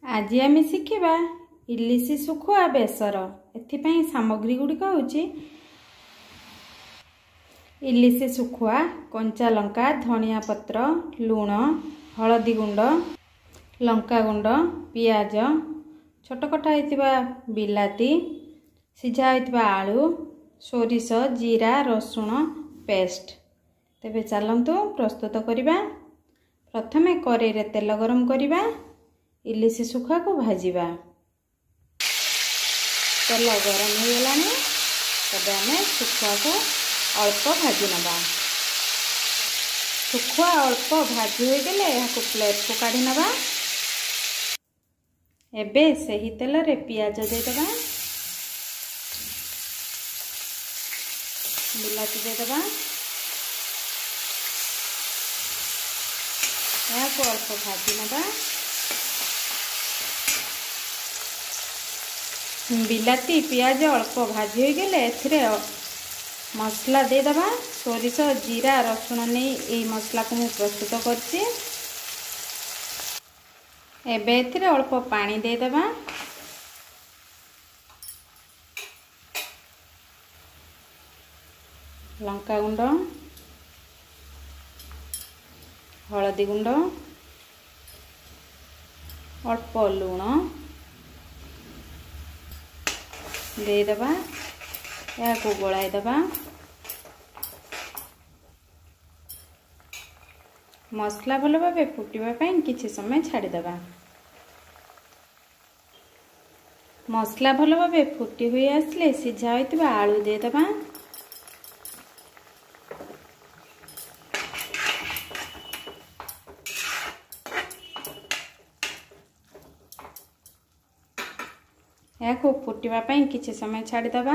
आज आम शिखा इलिशी शुखुआ बेसर। एथिपाई सामग्री गुड़िक होची इलिशी शुखुआ, कंचा लंका, धनिया पत्र, लुण, हलदी गुंड, लंका गुंड, पियाज, छोट कटा होइतिबा बिलाती, सिझा होइतिबा आलू, सोरिष, जीरा, रसुण पेस्ट। तेबे चलंतु प्रस्तुत करिबा। प्रथमे कड़ाई रे तेल गरम करिबा, इलिशी शुखुआ को भाजिबा। तेल गरम हो गलानी तबे आमे शुखुआ को अल्प भाजी नबा। शुखुआ अल्प भाजी हो गले याको प्लेट को काढी नबा। एबे सही तेल रे पियाज दे दबा, बिलाती दे दबा, याको अल्प भाजी नबा। बिलाती पियाज अल्प भाजी हो गले एथिरे मसला दे दबा। सोरिष, जीरा, रसुण नहीं यही मसला को मु प्रस्तुत करछि। एबे एथिरे अल्प पानी दे दबा। लंका गुंड, हलदी गुंड, अल्प लुण दे दबा। या को गोलाई दबा। मसला भल भाव फुटिबा पई किछि समय छाड़ी दबा। मसला भल भाव फुटी हुई आसले सिझा होइतिबा आलू दे दबा। या को फुटिबा पई किछि समय छाड़ी दबा।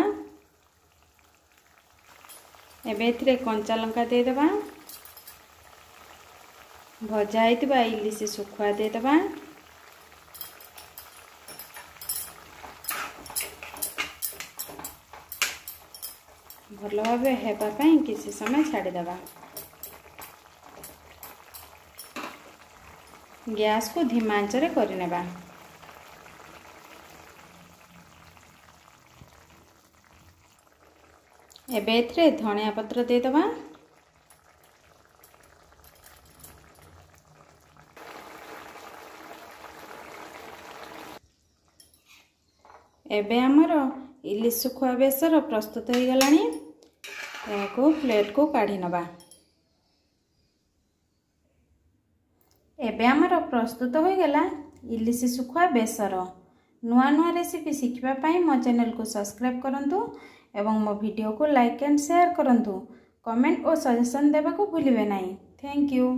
एबे एथिरे कंचा लंका दे दबा। भजा होइतिबा इलिशी शुखुआ दे दबा। भल भाव हेबा पई किछि समय छाड़ी दबा। गैस को धीमा आंच रे करि नेबा। एबे एथिरे धनिया पत्र दे दबा। एबे हमर इलिशी शुखुआ बेसर प्रस्तुत हो गलानी। याको प्लेट को काढी नबा। एबे हमर प्रस्तुत हो गला इलिशी शुखुआ बेसर। नुआ नुआ रेसिपी शिखिबा पई मो चैनल को सब्सक्राइब करंतु एवं मो वीडियो को लाइक एंड शेयर करंतु। कमेंट और सजेशन देबा को भूलिबे नहीं। Thank you.